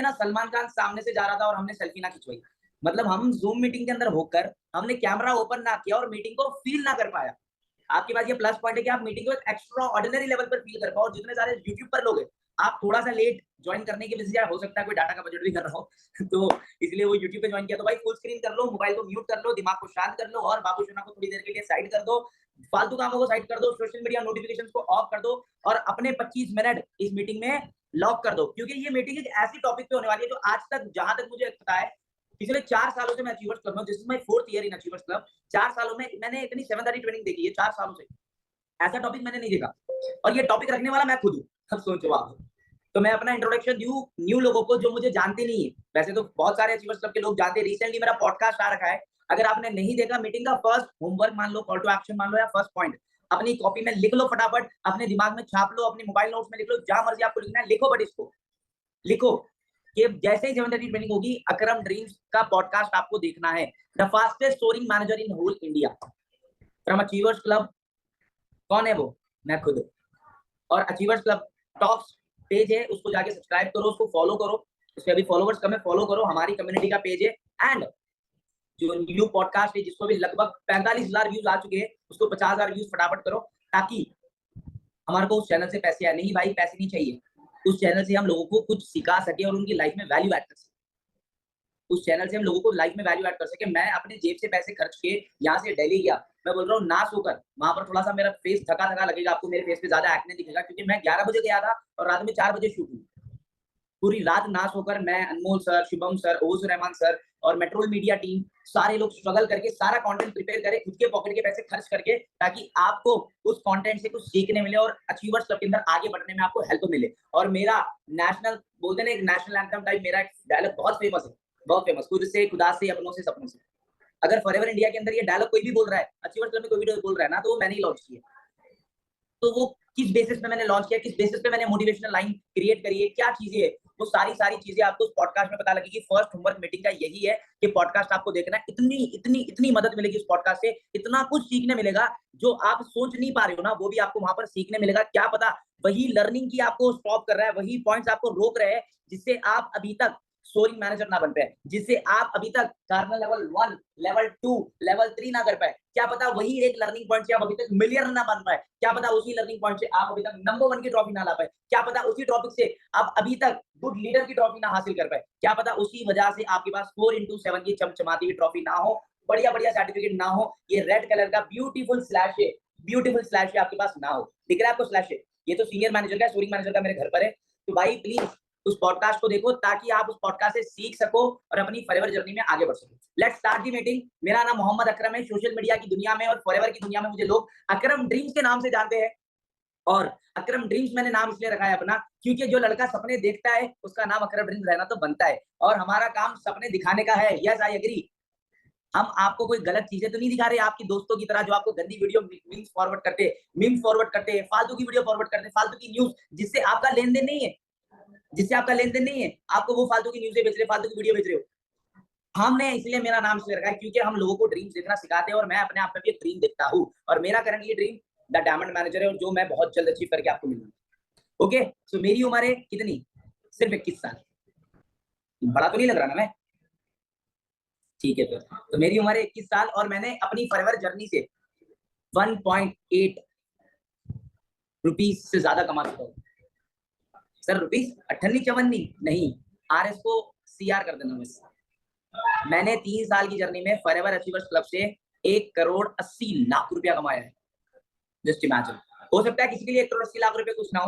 पे ना सलमान खान सामने से जा रहा था और हमने सेल्फी ना खिंचवाई। मतलब हम जूम मीटिंग के अंदर होकर हमने कैमरा ओपन ना किया और मीटिंग को फील ना कर पाया। आपके पास ये प्लस पॉइंट है कि आप मीटिंग को एक एक्स्ट्रा ऑर्डिनरी लेवल पर फील कर पाओ। और जितने सारे यूट्यूब पर लोग हैं, आप थोड़ा सा लेट ज्वाइन करने की वजह से हो सकता है कोई डाटा का बजट भी कर रहा हो तो इसलिए वो यूट्यूब पे ज्वाइन किया। तो भाई फुल स्क्रीन कर लो, मोबाइल को म्यूट कर लो, दिमाग को शांत कर लो और बाबू सोना को थोड़ी देर के लिए साइड कर दो, फालतू कामों को साइड कर दो, सोशल मीडिया नोटिफिकेशंस को ऑफ कर दो और अपने 25 मिनट इस मीटिंग में लॉक कर दो। क्योंकि ये मीटिंग एक ऐसी टॉपिक पे होने वाली है जो आज तक, जहां तक मुझे पता है, पिछले 4 सालों से मैं अचीवर्स क्लब में, this is my 4th year in achievers club. 4 सालों में मैंने इतनी 730 ट्रेनिंग देखी है 4 सालों से। ऐसा टॉपिक मैंने नहीं देखा और ये टॉपिक रखने वाला मैं खुद हूँ। अब सोचो आप। तो मैं अपना इंट्रोडक्शन दूं न्यू लोगों को जो मुझे जानते नहीं है। वैसे तो बहुत सारे अचीवर्स क्लब के लोग जानते हैं। रिसेंटली मेरा पॉडकास्ट आ रखा है, अगर आपने नहीं देखा, मीटिंग का फर्स्ट होमवर्क मान लो, कॉल टू एक्शन मान लो, या फर्स्ट पॉइंट अपनी कॉपी में लिख लो, फटाफट अपने दिमाग में छाप लो, अपने मोबाइल नोट्स में लिख लो, जहां मर्जी आपको लिखना है लिखो, बट इसको लिखो कि जैसे ही 730 ट्रेनिंग होगी, अकरम ड्रीम्स का पॉडकास्ट आपको देखना है। The fastest soaring manager in whole India from achievers club. कौन है वो? मैं खुद। और अचीवर्स क्लब टॉक्स पेज है, उसको जाके सब्सक्राइब करो, उसको फॉलो करो। उसके अभी फॉलोवर्स कम है, फॉलो करो। हमारी कम्युनिटी का पेज है। एंड जो न्यू पॉडकास्ट है जिसको भी लगभग 45,000 व्यूज आ चुके हैं, उसको 50,000 व्यूज फटाफट करो, ताकि हमारे को उस चैनल से पैसे आए। नहीं भाई, पैसे नहीं चाहिए। उस चैनल से हम लोगों को कुछ सिखा सके और उनकी लाइफ में वैल्यू ऐड कर सके। उस चैनल से हम लोगों को लाइफ में वैल्यू ऐड कर सके। मैं अपने जेब से पैसे खर्च के यहाँ से दिल्ली गया, मैं बोल रहा हूँ ना सोकर, वहां पर थोड़ा सा मेरा फेस थका थका लगेगा आपको, मेरे फेस पे ज्यादा एक्ने दिखेगा, क्योंकि मैं 11 बजे गया था और रात में 4 बजे शूट हुई। पूरी रात ना सोकर मैं, अनमोल सर, शुभम सर, ओज रहमान सर और मेट्रोल मीडिया टीम, सारे लोग स्ट्रगल करके सारा कंटेंट प्रिपेयर करे, खुद के पॉकेट के पैसे खर्च करके, ताकि आपको उस कंटेंट से कुछ सीखने मिले और अचीवर्स क्लब के अंदर आगे बढ़ने में आपको हेल्प मिले। और मेरा नेशनल, बोलते हैं ना, नेशनल एंथम टाइप मेरा डायलॉग बहुत फेमस है, बहुत फेमस। खुद से, खुदा से, अपनों से, सपनों से। अगर फॉरएवर इंडिया के अंदर ये डायलॉग कोई भी बोल रहा है, अचीवर्स क्लब में कोई भी बोल रहा है ना, तो वो मैंने ही लॉन्च किया। तो वो किस बेसिस पे मैंने लॉन्च किया, किस बेसिस पे मैंने मोटिवेशनल लाइन क्रिएट करी है, क्या चीजें है, वो सारी चीजें आपको उस पॉडकास्ट में पता लगेगी। फर्स्ट होमवर्क मीटिंग का यही है कि पॉडकास्ट आपको देखना है। इतनी मदद मिलेगी उस पॉडकास्ट से, इतना कुछ सीखने मिलेगा जो आप सोच नहीं पा रहे हो ना, वो भी आपको वहां पर सीखने मिलेगा। क्या पता वही लर्निंग की आपको स्टॉप कर रहा है, वही पॉइंट्स आपको रोक रहे हैं जिससे आप अभी तक सोरिंग मैनेजर ना बन पाए, जिससे आप अभी तक कार्नल लेवल 1, लेवल 2, लेवल 3 ना कर पाए। क्या पता वही एक लर्निंग पॉइंट से आप अभी तक मिलियनर ना बन पाए। क्या पता उसी लर्निंग पॉइंट से आप अभी तक नंबर 1 की ट्रॉफी ना ला पाए। क्या पता उसी टॉपिक से आप अभी तक गुड लीडर की ट्रॉफी ना हासिल कर पाए। क्या पता उसी वजह से आपके पास 4x7 की चमचमाती हुई ट्रॉफी ना हो, बढ़िया सर्टिफिकेट ना हो, ये रेड कलर का ब्यूटीफुल स्लैश है, ब्यूटीफुल स्लैश है आपके पास ना हो। दिख रहा है आपको स्लैश है? ये तो सीनियर मैनेजर का, सोरिंग मैनेजर का मेरे घर पर है। तो भाई प्लीज उस पॉडकास्ट को देखो, ताकि आप उस पॉडकास्ट से सीख सको और अपनी फॉरएवर जर्नी में आगे बढ़ सको। Let's start the meeting. मेरा नाम मोहम्मद अकरम है। सोशल मीडिया की दुनिया में और फॉरएवर की दुनिया में मुझे लोग अकरम ड्रीम्स के नाम से जानते हैं। और अकरम ड्रीम्स मैंने नाम इसलिए रखा है अपना, क्योंकि जो लड़का सपने देखता है उसका नाम अकरम ड्रीम्स रहना तो बनता है। और हमारा काम सपने दिखाने का है। Yes, I agree. हम आपको कोई गलत चीजें तो नहीं दिखा रहे, आपकी दोस्तों की तरह जो आपको गंदी वीडियो मीम्स फॉरवर्ड करते हैं, फालतू की वीडियो फॉरवर्ड करते हैं, फालतू की न्यूज जिससे आपका लेन देन नहीं है, आपको वो फालतू की न्यूज़ें बेच रहे, फालतू की वीडियो बेच रहे हो। हमने इसलिए मेरा नाम इसलिए रखा है क्योंकि हम लोगों को ड्रीम्स देखना सिखाते हैं और मैं अपने आप में भी एक ड्रीम देखता हूँ। और मेरा करंट ये ड्रीम द डायमंड मैनेजर है, और जो मैं बहुत जल्द अचीव करके आपको मिलूंगा। ओके, सो मेरी उम्र है कितनी? सिर्फ 21 साल। बड़ा तो नहीं लग रहा ना मैं? ठीक है, तो मेरी उम्र है 21 साल और मैंने अपनी फॉरएवर जर्नी से 1.8 रुपीज से ज्यादा कमा चुका हूँ। सर रुपीज 58 नहीं, आरएस को सीआर कर देना। मैंने 3 साल की जर्नी में फॉरएवर अचीवर्स क्लब से 1,80,00,000 रुपया कमाया है। Just imagine. हो सकता है किसी के लिए 1,80,00,000 रुपए कुछ ना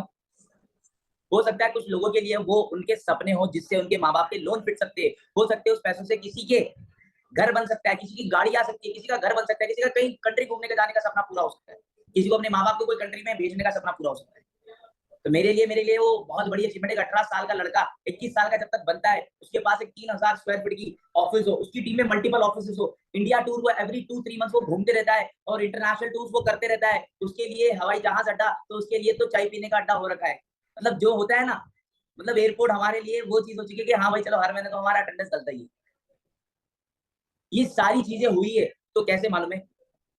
हो सकता है कुछ लोगों के लिए वो उनके सपने हो जिससे उनके माँ बाप के लोन फिट सकते हैं। हो सकते है उस पैसों से किसी के घर बन सकता है, किसी की गाड़ी आ सकती है, किसी का घर बन सकता है, किसी का कहीं कंट्री घूमने के जाने का सपना पूरा हो सकता है, किसी को अपने माँ बाप को कोई कंट्री में भेजने का सपना पूरा हो सकता है। तो मेरे लिए वो बहुत बड़ी अचीवमेंट है। 18 साल का लड़का 21 साल का जब तक बनता है, उसके पास एक 3,000 स्क्वायर फीट की ऑफिस हो, उसकी टीम में मल्टीपल ऑफिसेस हो, इंडिया टूर वो एवरी 2-3 मंथ्स वो घूमते रहता है और इंटरनेशनल टूर्स वो करते रहता है। उसके लिए हवाई जहाज अड्डा, तो उसके लिए तो चाय पीने का अड्डा हो रखा है। मतलब जो होता है ना, मतलब एयरपोर्ट हमारे लिए वो चीज हो चुकी है कि हाँ भाई चलो हर महीने तो हमारा अटेंडेंस चलता ही है। ये सारी चीजें हुई है तो कैसे मालूम है?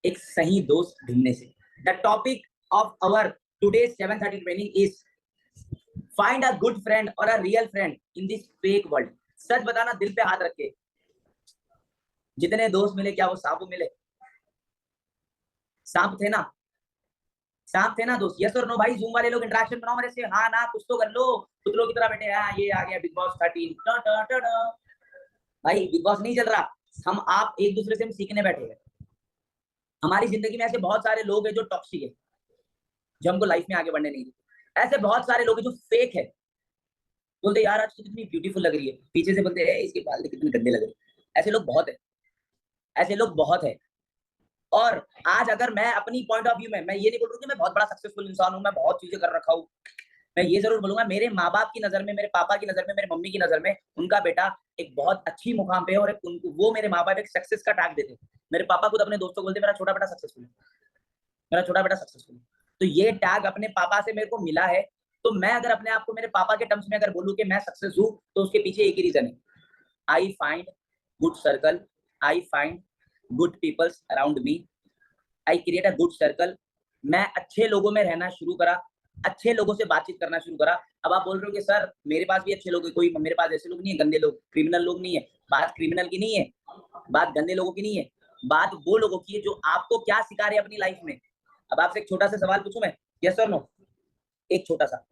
एक सही दोस्त ढूंढने से। The topic of our today 7:30 training is find a good friend और a real friend in this fake world. सच बताना, दिल पे हाथ रख के, जितने दोस्त मिले क्या वो सांप मिले? सांप थे ना, सांप थे ना दोस्त। यस और नो भाई, जूम वाले लोग इंटरेक्शन बनाओ मेरे से, हाँ ना कुछ तो कर लो, पुतलों की तरह बैठे हैं। ये आ गया बिग बॉस 13। भाई बिग बॉस नहीं चल रहा, हम आप एक दूसरे से हम सीखने बैठे हैं। हमारी जिंदगी में ऐसे बहुत सारे लोग हैं जो टॉक्सिक है, जो हमको लाइफ में आगे बढ़ने नहीं देते। ऐसे बहुत सारे लोग हैं जो फेक है, बोलते यार आज तो कितनी ब्यूटीफुल लग रही है, पीछे से बोलते हैं इसके बाल कितने गंदे लग रहे हैं। ऐसे लोग बहुत है, ऐसे लोग बहुत है। और आज अगर मैं अपनी पॉइंट ऑफ व्यू में, मैं ये नहीं बोल रहा हूँ कि मैं बहुत बड़ा सक्सेसफुल इंसान हूँ, मैं बहुत चीजें कर रखा हूँ। मैं ये जरूर बोलूंगा, मेरे माँ बाप की नजर में, मेरे पापा की नजर में, मेरे मम्मी की नजर में उनका बेटा एक बहुत अच्छी मुकाम पे है, और उनको वो मेरे माँ बाप एक सक्सेस का टैग देते हैं। मेरे पापा खुद अपने दोस्तों को बोलते मेरा छोटा बेटा सक्सेसफुल है, मेरा छोटा बेटा सक्सेसफुल है। तो ये टैग अपने पापा से मेरे को मिला है। तो मैं अगर अपने आप को मेरे पापा के टर्म्स में अगर बोलूँ कि मैं सक्सेस हूँ, तो उसके पीछे एक ही रीजन है, I find good circle, I find good peoples around me, I create a good circle. मैं अच्छे लोगों में रहना शुरू करा, अच्छे लोगों से बातचीत करना शुरू करा। अब आप बोल रहे हो कि सर मेरे पास भी अच्छे लोग हैं, कोई मेरे पास ऐसे लोग नहीं है, गंदे लोग, क्रिमिनल लोग नहीं है। बात क्रिमिनल की नहीं है, बात गंदे लोगों की नहीं है, बात वो लोगों की है जो आपको क्या सिखा रहे हैं अपनी लाइफ में। अब आपसे एक छोटा सा सवाल पूछूं मैं, यस और नो? एक छोटा सा,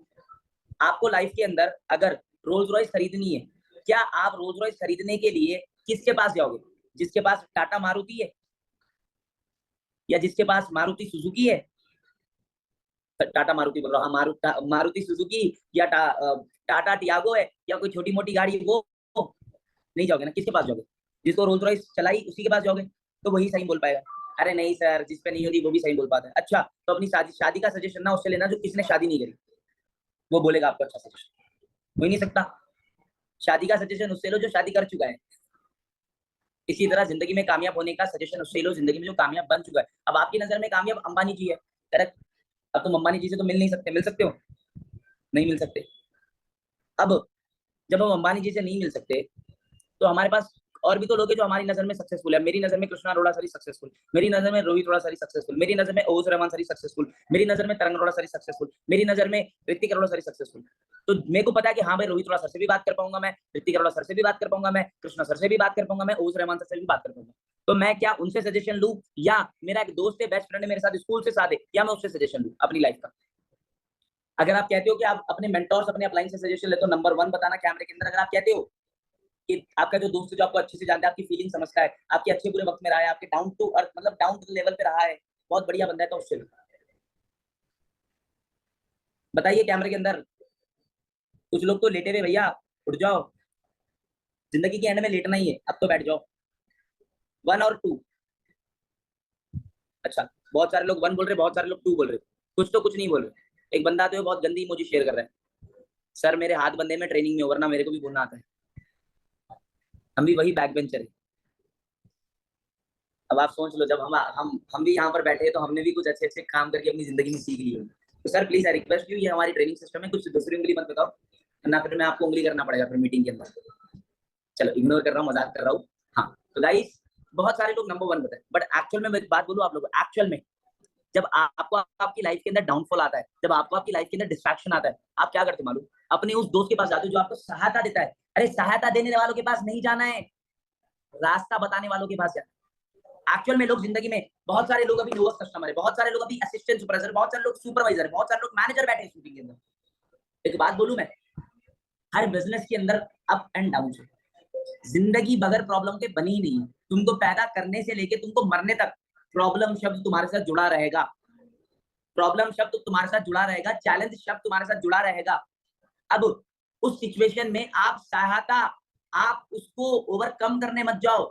आपको लाइफ के अंदर अगर रोल्स रॉयस खरीदनी है, क्या आप रोल्स रॉयस खरीदने के लिए किसके पास जाओगे? जिसके पास टाटा मारुति है, या जिसके पास मारुति सुजुकी है? टाटा मारुति बोल रहा हूँ, मारुति सुजुकी या टाटा टियागो है, या कोई छोटी मोटी गाड़ी है, वो नहीं जाओगे ना। किसके पास जाओगे? जिसको रोल्स रॉयस चलाई उसी के पास जाओगे, तो वही सही बोल पाएगा। अरे नहीं सर, जिस पे नहीं होती वो भी सही बोल पाता है। अच्छा, तो अपनी शादी का सजेशन ना उससे लेना जो किसने शादी नहीं करी, वो बोलेगा आपको अच्छा सजेशन। हो ही नहीं सकता। शादी का सजेशन उससे लो जो शादी कर चुका है। इसी तरह जिंदगी में कामयाब होने का सजेशन उससे लो जिंदगी में जो कामयाब बन चुका है। अब आपकी नजर में कामयाब अंबानी जी है, करेक्ट? अब तुम अंबानी जी से तो मिल नहीं सकते, मिल सकते हो? नहीं मिल सकते। अब जब हम अंबानी जी से नहीं मिल सकते, तो हमारे पास और भी तो लोग हैं जो हमारी नजर में सक्सेसफुल है। मेरी नजर में कृष्णा अरोड़ा सरी सक्सेसफुल, मेरी नजर में रोहित अरोड़ा सरी सक्सेसफुल, मेरी नजर में ओज रहमान सरी सक्सेसफुल, मेरी नजर में तरंग अरोड़ा सरी सक्सेसफुल, मेरी नजर में ऋतिक अरोड़ा सरी सक्सेसफुल। तो मेरे को पता है कि हाँ भाई, रोहित अरोड़ा सर से भी बात कर पाऊंगा मैं, ऋतिक अरोड़ा सर से भी बात कर पाऊंगा मैं, कृष्णा सर से भी बात कर पाऊंगा मैं, ओज रहमान सर से भी बात कर पाऊंगा। तो मैं क्या उनसे सजेशन लूं, या मेरा एक दोस्त है, बेस्ट फ्रेंड है मेरे साथ स्कूल से साथ है, या मैं उससे सजेशन लूं अपनी लाइफ का? अगर आप कहते हो कि आप अपने मेंटोर्स, अपने अपलाइन से सजेशन लेते हो, नंबर 1 बताना कैमरे के अंदर। अगर आप कहते हो कि आपका जो दोस्त है जो आपको अच्छे से जानता है, आपकी फीलिंग समझता है, आपके अच्छे बुरे वक्त में रहा है, आपके डाउन टू अर्थ मतलब डाउन टू लेवल पे रहा है, बहुत बढ़िया बंदा है, तो उससे बताइए कैमरे के अंदर। कुछ लोग तो लेटे हुए, भैया उठ जाओ, जिंदगी के एंड में लेटना ही है, अब तो बैठ जाओ। 1 और 2। अच्छा, बहुत सारे लोग 1 बोल रहे, बहुत सारे लोग 2 बोल रहे, कुछ तो कुछ नहीं बोल रहे। एक बंदा तो बहुत गंदी इमोजी शेयर कर रहा है, सर मेरे हाथ बंधे में ट्रेनिंग में, वरना मेरे को भी बोलना आता है। हम भी वही बैक बेंचर है। अब आप सोच लो, जब हम भी यहाँ पर बैठे हैं, तो हमने भी कुछ अच्छे अच्छे काम करके अपनी जिंदगी में सीख लिए। तो sir please I request you, ये हमारी ट्रेनिंग सिस्टम है, कुछ दूसरी उंगली मत बताओ, ना फिर मैं आपको उंगली करना पड़ेगा फिर मीटिंग के अंदर। चलो इग्नोर कर रहा हूँ, मजाक कर रहा हूँ। हाँ, तो गाइस बहुत सारे लोग नंबर 1 बताए, बट एक्चुअल में मैं बात बोलूँ आप लोगों को, एक्चुअल में जब आपको आपकी लाइफ के अंदर डाउनफॉल आता है, जब आपको आपकी लाइफ के अंदर डिस्ट्रैक्शन आता है, आप क्या करते मालूम? अपने उस दोस्त के पास जाते हो जो आपको सहायता देता है। अरे सहायता देने वालों के पास नहीं जाना है, रास्ता बताने वालों के पास जाना है। एक्चुअल में लोग जिंदगी में, बहुत सारे लोग अभी लोएस्ट कस्टमर है, बहुत सारे लोग अभी असिस्टेंट सुपरवाइजर, बहुत सारे लोग सुपरवाइजर है, बहुत सारे लोग मैनेजर बैठे हैं शूटिंग के अंदर। एक बात बोलूं मैं, हर बिजनेस के अंदर अप एंड डाउन है। जिंदगी बगैर प्रॉब्लम के बनी ही नहीं है। तुमको पैदा करने से लेके तुमको मरने तक प्रॉब्लम शब्द तुम्हारे साथ जुड़ा रहेगा, प्रॉब्लम शब्द तुम्हारे साथ जुड़ा रहेगा, चैलेंज शब्द तुम्हारे साथ जुड़ा रहेगा। अब उस सिचुएशन में आप सहायता, आप उसको ओवरकम करने मत जाओ।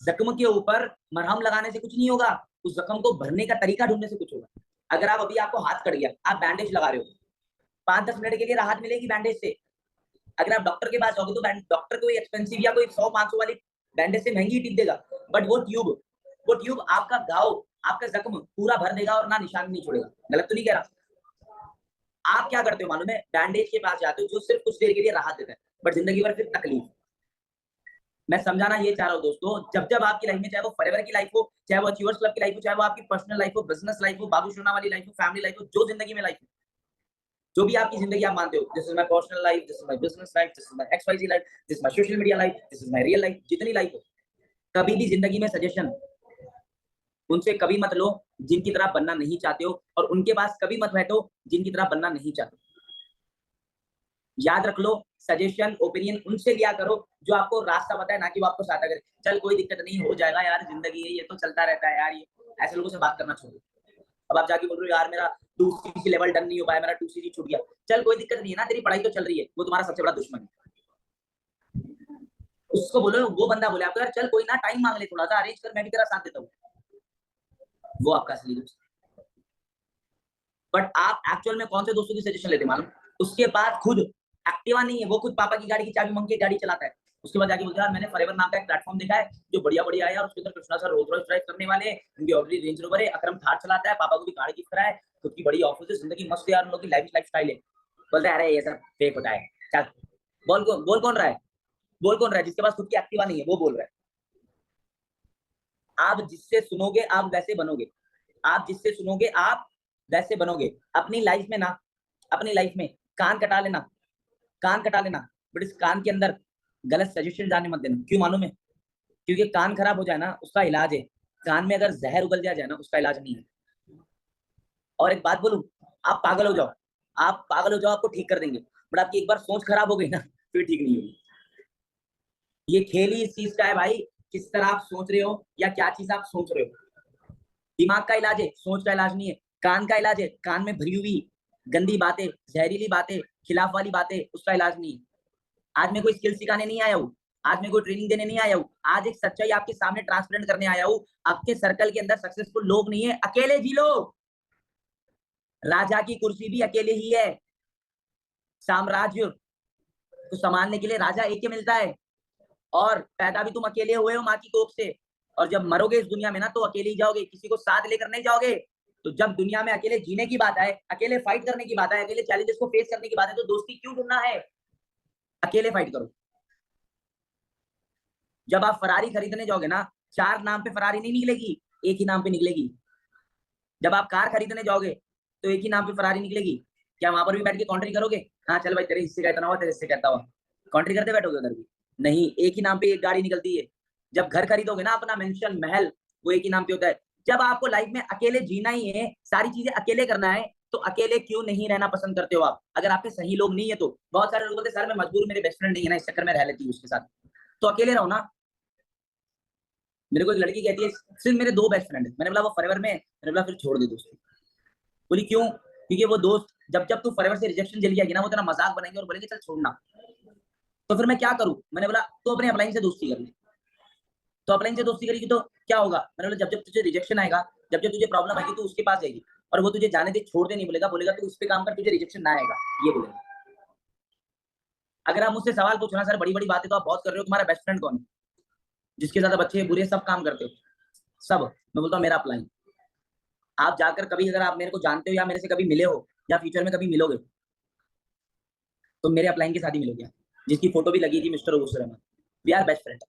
जख्म के ऊपर मरहम लगाने से कुछ नहीं होगा, उस जख्म को भरने का तरीका ढूंढने से कुछ होगा। अगर आप अभी आपको हाथ कट गया, आप बैंडेज लगा रहे हो, 5-10 मिनट के लिए राहत मिलेगी बैंडेज से। अगर आप डॉक्टर के पास जाओगे तो डॉक्टर कोई एक्सपेंसिव या कोई 100-500 वाली बैंडेज से महंगी टिप देगा, बट वो ट्यूब आपका घाव, आपका जख्म पूरा भर देगा और ना निशान नहीं छोड़ेगा। गलत तो नहीं कह रहा? आप क्या करते हो मालूम है? बैंडेज के पास जाते हो जो सिर्फ कुछ देर के लिए राहत देता है, बट जिंदगी भर फिर तकलीफ। मैं समझाना ये चाह रहा हूँ दोस्तों, जब जब आपकी लाइफ में, चाहे वो फॉरएवर की लाइफ हो, चाहे वो अचीवर्स क्लब की लाइफ हो, चाहे वो आपकी पर्सनल लाइफ हो, बिजनेस लाइफ हो, बाबू सोना वाली लाइफ हो, फैमिली लाइफ हो, जो जिंदगी में लाइफ हो, जो भी आपकी जिंदगी आप मानते हो, this is my personal life, this is my business life, this is my XYZ life, this is my social media life, this is my real life, जितनी लाइफ हो, कभी भी जिंदगी में सजेशन उनसे कभी मत लो जिनकी तरह बनना नहीं चाहते हो, और उनके पास कभी मत बैठो जिनकी तरह बनना नहीं चाहते। याद रख लो, सजेशन ओपिनियन उनसे लिया करो जो आपको रास्ता बताए, ना कि वो आपको साटा करे। चल कोई दिक्कत नहीं, हो जाएगा यार, जिंदगी है, ये तो चलता रहता है यार, ये ऐसे लोगों से बात करना छोड़ो। अब आप जाके बोल रहे हो यार मेरा 2CC लेवल डन नहीं हो पाया, मेरा 2CC छूट गया। चल कोई दिक्कत नहीं है ना, तेरी पढ़ाई तो चल रही है, वो तुम्हारा सबसे बड़ा दुश्मन है। उसको बोलो, वो बंदा बोले आपको यार चल कोई ना, टाइम मांग ले, थोड़ा सा अरेंज कर, मैं भी तेरा साथ देता हूँ, वो आपका असली दोस्त। बट आप एक्चुअल में कौन से दोस्तों की सजेशन लेते मालूम? उसके बाद खुद एक्टिवा नहीं है, वो खुद पापा की गाड़ी की चाबी मांग के गाड़ी चलाता है। उसके बाद जाके बोलता है मैंने फॉरएवर नाम का एक प्लेटफॉर्म देखा है जो बढ़िया बढ़िया है, और उसके अंदर कृष्णा सर रोज रोज ड्राइव करने वाले हैं, उनकी ऑलरेडी रेंज रोवर है, अकरम थार चलाता है, पापा को भी गाड़ी गिफ्ट करा है, खुद की बड़ी ऑफिस है, जिंदगी मस्त है यार, उन लोग की लाइफ स्टाइल है। बोलता है अरे ये सब फेक होता है। चल बोल कौन रहा है, बोल कौन रहा है जिसके पास खुद की एक्टिवा नहीं है, वो बोल रहा है। आप जिससे सुनोगे आप वैसे बनोगे, आप जिससे सुनोगे आप वैसे बनोगे। अपनी लाइफ में ना, अपनी लाइफ में कान कटा लेना, कान कटा लेना, बट इस कान के अंदर गलत सजेशन जाने मत देना। क्यों मालूम है? क्योंकि कान खराब हो जाए ना, उसका इलाज है। कान में अगर जहर उगल जाए ना, उसका इलाज नहीं है। और एक बात बोलूं, आप पागल हो जाओ, आप पागल हो जाओ, आपको ठीक कर देंगे, बट आपकी एक बार सोच खराब हो गई ना, फिर ठीक नहीं होगी। ये खेल ही इस चीज का है भाई, किस तरह आप सोच रहे हो या क्या चीज आप सोच रहे हो। दिमाग का इलाज है, सोच का इलाज नहीं है। कान का इलाज है, कान में भरी हुई गंदी बातें, जहरीली बातें, खिलाफ वाली बातें, उसका इलाज नहीं है। आज मैं कोई स्किल सिखाने नहीं आया हूँ, आज मैं कोई ट्रेनिंग देने नहीं आया हूँ, आज एक सच्चाई आपके सामने ट्रांसपेरेंट करने आया हूँ। आपके सर्कल के अंदर सक्सेसफुल लोग नहीं है, अकेले जी लो। राजा की कुर्सी भी अकेले ही है। साम्राज्य को संभालने के लिए राजा एक ही मिलता है, और पैदा भी तुम अकेले हुए हो माँ की कोख से। और जब मरोगे इस दुनिया में ना, तो अकेले ही जाओगे, किसी को साथ लेकर नहीं जाओगे। तो जब दुनिया में अकेले जीने की बात आए, अकेले फाइट करने की बात आए, अकेले चैलेंजेस को फेस करने की बात है, तो दोस्ती क्यों ढूंढना है? अकेले फाइट करो। जब आप फरारी खरीदने जाओगे ना, 4 नाम पे फरारी नहीं निकलेगी, एक ही नाम पे निकलेगी। जब आप कार खरीदने जाओगे, तो एक ही नाम पे फरारी निकलेगी। क्या वहां पर भी बैठ के कॉन्ट्री करोगे? हाँ चल भाई, तेरे हिस्से का इतना हुआ, तेरे हिस्से का इतना हुआ, कॉन्ट्री करते बैठोगे उधर भी? नहीं, एक ही नाम पे एक गाड़ी निकलती है। जब घर खरीदोगे ना, अपना मेंशन महल, वो एक ही नाम पे होता है। जब आपको लाइफ में अकेले जीना ही है, सारी चीजें अकेले करना है, तो अकेले क्यों नहीं रहना पसंद करते हो आप? अगर आपके सही लोग नहीं है तो। बहुत सारे लोग बोलते सर मैं मजबूर, मेरे बेस्ट फ्रेंड नहीं है ना, इस चक्कर में रह लेती हूँ उसके साथ। तो अकेले रहो ना। मेरे को एक लड़की कहती है सिर्फ मेरे 2 बेस्ट फ्रेंड है। मैंने बोला वो फॉरएवर में है? मैंने बोला फिर छोड़ दे दोस्ती। बोली क्यों? क्योंकि वो दोस्त जब जब तू फॉरएवर से रिजेक्शन जली जाएगी ना, वो तेरा मजाक बनाएंगे और बोलेंगे चल छोड़ना। तो फिर मैं क्या करूं? मैंने बोला तो अपने अपलाइन से दोस्ती कर ले। तो अपलाइन से दोस्ती करेगी तो क्या होगा? मैंने बोला जब जब तुझे रिजेक्शन आएगा, जब जब तुझे प्रॉब्लम आएगी, तो उसके पास जाएगी, और वो तुझे जाने दे, छोड़ दे नहीं बोलेगा, बोलेगा तू इस पे काम कर, तुझे रिजेक्शन ना आएगा, ये बोलेगा। अगर आप मुझसे सवाल पूछना सर बड़ी बड़ी बातें तो आप बहुत कर रहे हो, तुम्हारा बेस्ट फ्रेंड कौन है जिसके साथ अच्छे बुरे सब काम करते हो? सब। मैं बोलता हूँ मेरा अपलाइन। आप जाकर कभी, अगर आप मेरे को जानते हो या मेरे से कभी मिले हो या फ्यूचर में कभी मिलोगे, तो मेरे अपलाइन के साथ ही मिलोगे, जिसकी फोटो भी लगी थी mister Ubais Rahman. We are best friend.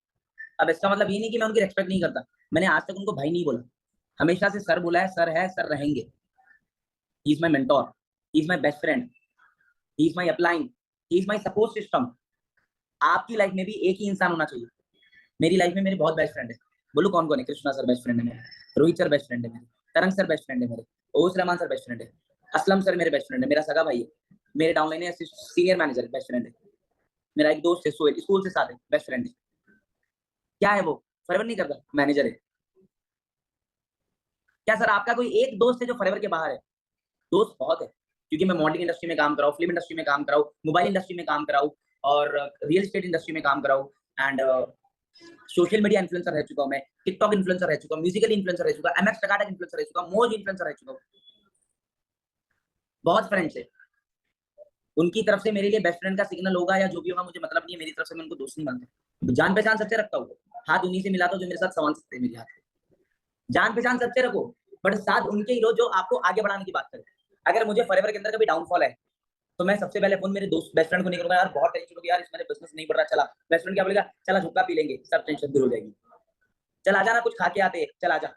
अब इसका मतलब ये नहीं कि मैं उनकी रिस्पेक्ट नहीं करता, मैंने आज तक उनको भाई नहीं बोला, हमेशा से सर बोला है, सर रहेंगे। He is my mentor, he is my best friend, he is my upline, he is my support system. आपकी लाइफ में भी एक ही इंसान होना चाहिए। मेरी लाइफ में मेरे बहुत बेस्ट फ्रेंड है। बोलो कौन कौन है? कृष्णा सर बेस्ट फ्रेंड है मेरे, रोहित सर बेस्ट फ्रेंड है मेरे, तरंग सर बेस्ट फ्रेंड है मेरे, ओस रहमान सर बेस्ट फ्रेंड है, असलम सर मेरे बेस्ट फ्रेंड है, मेरा सगा भाई है, मेरे डाउनलाइन है सीनियर मैनेजर बेस्ट फ्रेंड है, मेरा एक दोस्त है सोहेल, स्कूल से साथ है, बेस्ट फ्रेंड है। क्या है वो? फॉरएवर नहीं करता, मैनेजर है। क्या सर आपका कोई एक दोस्त है जो फॉरएवर के बाहर है? दोस्त बहुत है, क्योंकि मैं मॉडलिंग इंडस्ट्री में काम कराऊँ, फिल्म इंडस्ट्री में काम कराऊँ, मोबाइल इंडस्ट्री में काम कराऊँ, और रियल एस्टेट इंडस्ट्री में काम कराऊँ, एंड सोशल मीडिया इन्फ्लुएंसर रह चुका हूँ मैं, टिकटॉक इन्फ्लुएंसर रह चुका हूँ, म्यूजिकल इन्फ्लुएंसर रह चुका हूँ, एमएक्स टकाटक इन्फ्लुएंसर रह चुका हूँ, मोज इन्फ्लुएंसर रह चुका हूँ। बहुत फ्रेंड्स है। उनकी तरफ से मेरे लिए बेस्ट फ्रेंड का सिग्नल होगा या जो भी होगा मुझे मतलब नहीं है, मेरी तरफ से मैं उनको दोस्त नहीं मानता। जान पहचान सबसे रखता हूँ, हाथ उन्हीं से मिलाता हूँ जो मेरे साथ संभाल सकते हैं मेरे हाथ। जान पहचान सबसे रखो, बट साथ उनके ही लो जो आपको आगे बढ़ाने की बात करे। अगर मुझे फॉरएवर के अंदर कभी डाउनफॉल है, तो मैं सबसे पहले फोन मेरे दोस्त बेस्ट फ्रेंड को नहीं करूंगा, यार बहुत टेंशन होगी यार, इसमें बिजनेस नहीं बढ़ रहा, चला। बेस्ट फ्रेंड क्या बोलेगा? चला झुक्का पी लेंगे, सब टेंशन दूर हो जाएगी। चल आजा ना, कुछ खा के आते हैं, चल आजा।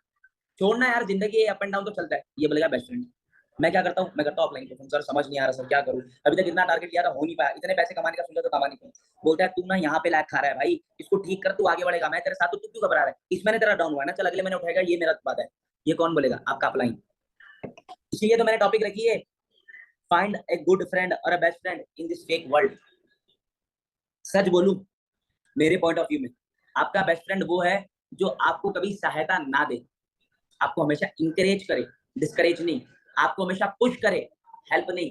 छोड़ना यार, जिंदगी अप एंड डाउन तो चलता है, ये बोलेगा बेस्ट फ्रेंड। मैं क्या करता हूँ, मैं करता हूँ ऑफलाइन परफॉर्म। सर समझ नहीं आ रहा सर, क्या करूँ? अभी तक इतना टारगेट लिया था, हो नहीं पाया। इतने पैसे कमाने का सोचा तो कमा नहीं पाया। बोलता है तू ना यहाँ पे लैग खा रहा है भाई, इसको ठीक कर, तू आगे बढ़ेगा, मैं तेरे साथ हूँ, तू क्यों घबरा रहा है? इस महीने तेरा डाउन हुआ है ना, चल अगले महीने उठाएगा, ये मेरा बात है। ये कौन बोलेगा? आपका अपलाइन। इसीलिए तो मैंने टॉपिक रखी है, फाइंड ए गुड फ्रेंड और a best friend in this fake world. सच बोलूं, मेरे पॉइंट ऑफ व्यू में आपका बेस्ट फ्रेंड वो है जो आपको कभी सहायता ना दे, आपको हमेशा इंकरेज करे, डिस्करेज नहीं, आपको हमेशा पुश करे, हेल्प नहीं।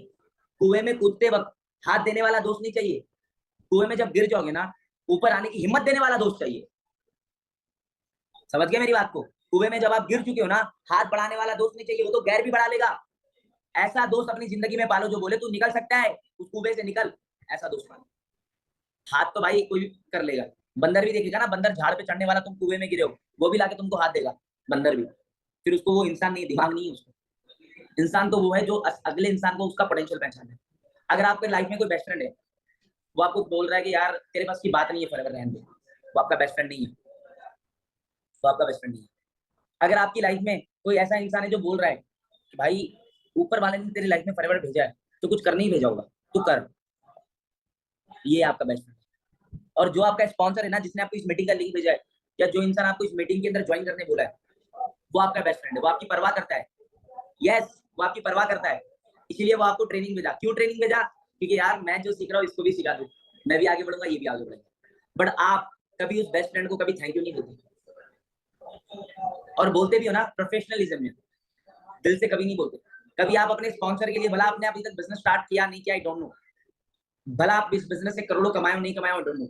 कुएं में कूदते वक्त हाथ देने वाला दोस्त नहीं चाहिए, कुएं में जब गिर जाओगे ना, ऊपर आने की हिम्मत देने वाला दोस्त चाहिए। समझ गए मेरी बात को? कुएं में जब आप गिर चुके हो ना, हाथ बढ़ाने वाला दोस्त नहीं चाहिए, वो तो गैर भी बढ़ा लेगा। ऐसा दोस्त अपनी जिंदगी में पालो जो बोले तू निकल सकता है, उस कुएं से निकल, ऐसा दोस्त पालो। हाथ तो भाई कोई कर लेगा, बंदर भी देखेगा ना, बंदर झाड़ पे चढ़ने वाला, तुम कुएं में गिरे हो, वो भी लाके तुमको हाथ देगा, बंदर भी। फिर उसको वो इंसान नहीं, दिमाग नहीं है उसको। इंसान तो वो है जो अगले इंसान को उसका पोटेंशियल पहचाने। अगर आपके लाइफ में कोई बेस्ट फ्रेंड है, वो आपको बोल रहा है कि यार तेरे पास की बात नहीं है, फॉरएवर रहने दे, वो आपका बेस्ट फ्रेंड नहीं है, वो आपका बेस्ट फ्रेंड नहीं है। अगर आपकी लाइफ में कोई ऐसा इंसान है जो बोल रहा है कि भाई ऊपर वाले ने तेरी लाइफ में फॉरएवर भेजा है, तो कुछ करने ही भेजा होगा, तू कर, ये आपका बेस्ट फ्रेंड। और जो आपका स्पॉन्सर है ना, जिसने आपको इस मीटिंग का लिंक भेजा है, या जो इंसान आपको इस मीटिंग के अंदर ज्वाइन करने बोला है, वो आपका बेस्ट फ्रेंड है, वो आपकी परवाह करता है। यस, वो आपकी परवाह करता है, इसीलिए वो आपको ट्रेनिंग भेजा। क्यों ट्रेनिंग भेजा? क्योंकि यार मैं जो सीख रहा हूँ इसको भी सिखा दूं, मैं भी आगे बढ़ूंगा, ये भी आगे बढ़ेगा। बट आप कभी उस बेस्ट फ्रेंड को कभी थैंक यू नहीं बोलते, और बोलते भी हो ना प्रोफेशनलिज्म में, दिल से कभी नहीं बोलते। कभी आप अपने स्पॉन्सर के लिए, भला आपने अभी तक बिजनेस स्टार्ट किया नहीं किया, आई डोंट नो, भला आप इस बिजनेस से करोड़ों कमाए हो नहीं कमाए, आई डोंट नो,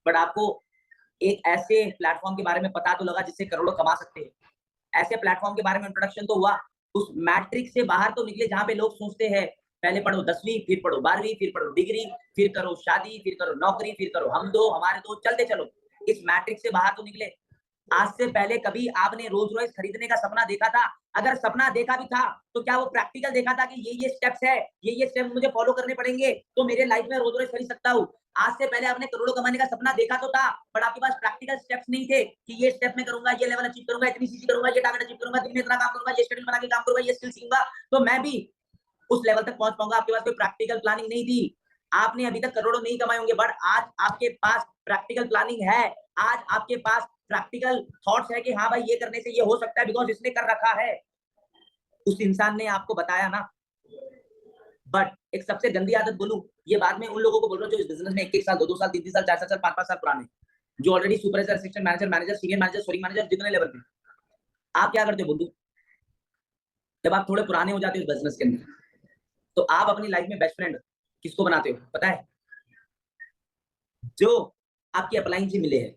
बट आपको एक ऐसे प्लेटफॉर्म के बारे में पता तो लगा जिससे करोड़ों कमा सकते हैं। ऐसे प्लेटफॉर्म के बारे में इंट्रोडक्शन तो हुआ, उस मैट्रिक्स से बाहर तो निकले जहां पे लोग सोचते हैं पहले पढ़ो 10वीं, फिर पढ़ो 12वीं, फिर पढ़ो डिग्री, फिर करो शादी, फिर करो नौकरी, फिर करो हम दो हमारे दो, चलते चलो। इस मैट्रिक्स से बाहर तो निकले। आज से पहले कभी आपने रोज रॉयस खरीदने का सपना देखा था? अगर सपना देखा भी था तो क्या वो प्रैक्टिकल देखा था कि ये स्टेप्स है, ये स्टेप्स मुझे फॉलो करने पड़ेंगे तो मेरे लाइफ में रोज रॉयस खरीद सकता हूँ? आज से पहले आपने करोड़ों कमाने का सपना देखा तो था, बट आपके पास प्रैक्टिकल स्टेप्स नहीं थे कि ये स्टेप मैं करूंगा, ये लेवल अचीव करूंगा, इतनी सीसी करूंगा, ये टारगेट अचीव करूंगा, दिन में इतना काम करूंगा, ये शेड्यूल बना के काम करूंगा, ये स्किल सीखूंगा, तो मैं भी उस लेवल तक पहुंच पाऊंगा। आपके पास कोई प्रैक्टिकल प्लानिंग नहीं थी। आपने अभी तक करोड़ों नहीं कमाए होंगे, बट आज आपके पास प्रैक्टिकल प्लानिंग है। आज आपके पास प्रैक्टिकल थॉट्स है कि हाँ भाई ये करने से ये हो सकता है, बिकॉज इसने कर रखा है, उस इंसान ने आपको बताया ना। बट एक सबसे गंदी आदत बोलूं, ये बाद में उन लोगों को बोल रहा हूं जो इस बिजनेस में 1-1 साल, 2-2 साल, 3-3 साल, 4-4 साल, 5-5 साल पुराने, जो already supervisor, assistant manager, manager, senior manager, sorry manager, जितने लेवल पे। आप क्या करते हो बोलूं? जब आप थोड़े पुराने हो जाते हो इस बिजनेस के अंदर, तो आप अपनी लाइफ में बेस्ट फ्रेंड किसको बनाते हो पता है? जो आपकी अपलाइन से मिले हैं।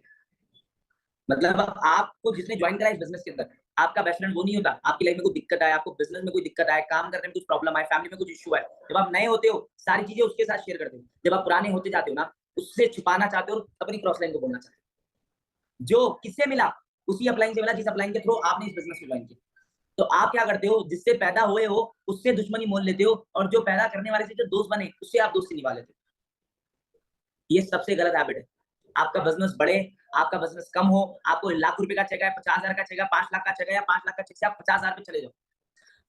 मतलब आपको जिसने ज्वाइन करा इस बिजनेस के अंदर, आपका बेस्ट फ्रेंड वो नहीं होता। आपकी लाइफ में कोई दिक्कत आए, आपको बिजनेस में कोई दिक्कत आए, काम करने में कुछ प्रॉब्लम आए, फैमिली में कुछ इश्यू आए, जब आप नए होते हो सारी चीजें उसके साथ शेयर करते हो। जब आप पुराने होते जाते हो ना, उससे छुपाना चाहते हो और अपनी क्रॉस लाइन को बोलना चाहते हो। जो किससे मिला? उसी अपलाइन से मिला जिस अपलाइन के थ्रू आपने इस बिजनेस को ज्वाइन किया। तो आप क्या करते हो? जिससे पैदा हुए हो उससे दुश्मनी मोल लेते हो, और जो पैदा करने वाले से जो दोस्त बने उससे आप दोस्ती निभा लेते हो। ये सबसे गलत हैबिट है। आपका बिजनेस बढ़े, आपका बिजनेस कम हो, आपको ₹1,00,000 का चाहिए, 50,000 का चाहिए, 5 लाख का चाहिए, या 5 लाख का चाहिए से आप 50,000 पे चले जाओ।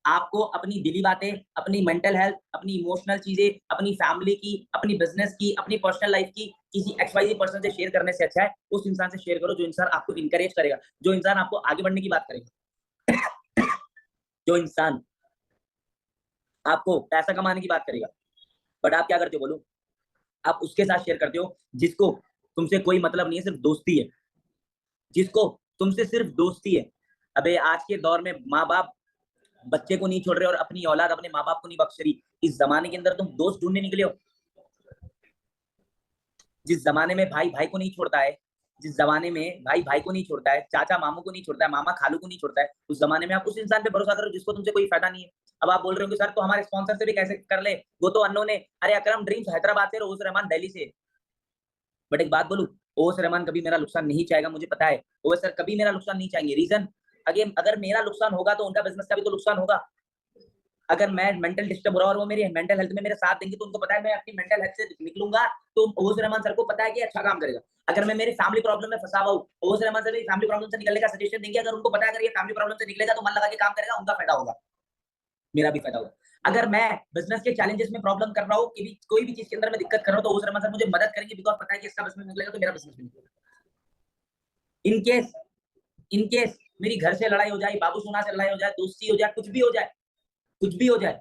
आपको अपनी दिली बातें, अपनी मेंटल हेल्थ, अपनी इमोशनल चीजें, अपनी फैमिली की, अपनी बिजनेस की, अपनी पर्सनल लाइफ की किसी XYZ पर्सन से शेयर करने से अच्छा है उस इंसान से शेयर करो जो इंसान आपको इनकरेज करेगा, जो इंसान आपको आगे बढ़ने की बात करेगा, जो इंसान आपको पैसा कमाने की बात करेगा। बट आप क्या करते हो बोलो? आप उसके साथ शेयर करते हो जिसको तुमसे कोई मतलब नहीं है, सिर्फ दोस्ती है, जिसको तुमसे सिर्फ दोस्ती है। अबे आज के दौर में माँ-बाप बच्चे को नहीं छोड़ रहे और अपनी औलाद अपने माँ-बाप को नहीं बख्श रही। इस ज़माने के अंदर तुम दोस्त ढूँढने निकले हो। जिस ज़माने में भाई भाई को नहीं छोड़ता है, जिस ज़माने में भाई भाई को नहीं छोड़ता है, चाचा मामू को नहीं छोड़ता है, मामा खालू को नहीं छोड़ता है, उस ज़माने में आप उस इंसान पे भरोसा करो जिसको तुमसे कोई फ़ायदा नहीं है। अब आप बोल रहे होंगे सर तो हमारे स्पॉन्सर से भी कैसे कर ले? वो तो अननोन है। अरे अकरम ड्रीम्स हैदराबाद से, रोज़ रहमान दिल्ली से। बट एक बात बोलूं, ओवैस रहमान कभी मेरा नुकसान नहीं चाहेगा, मुझे पता है। ओवैस सर कभी मेरा नुकसान नहीं चाहेंगे। रीजन, अगर अगर मेरा नुकसान होगा तो उनका बिजनेस का भी तो नुकसान होगा। अगर मैं मेंटल डिस्टर्ब हो रहा हूँ और वो मेरी मेंटल हेल्थ में मेरे साथ देंगे तो उनको पता है मैं अपनी मेंटल हेल्थ से निकलूंगा, तो ओवैस रहमान सर को पता है कि अच्छा काम करेगा। अगर मैं मेरी फैमिली प्रॉब्लम में फंसा हुआ हूँ, ओवैस रहमान सर मेरी फैमिली प्रॉब्लम से निकलने का सजेशन देंगे। अगर उनको पता है अगर ये फैमिली प्रॉब्लम से निकलेगा तो मन लगा के काम करेगा, उनका फायदा होगा, मेरा भी फायदा होगा। अगर मैं बिजनेस के चैलेंजेस में प्रॉब्लम कर रहा हूँ, कि कोई भी चीज के अंदर मैं दिक्कत कर रहा हूँ, तो उस रमन सर मुझे मदद करेंगे, बिकॉज पता है कि इसका बिजनेस निकलेगा तो मेरा बिजनेस भी निकलेगा। इन केस मेरी घर से लड़ाई हो जाए, बाबू सोना से लड़ाई हो जाए, दोस्ती हो जाए, कुछ भी हो जाए,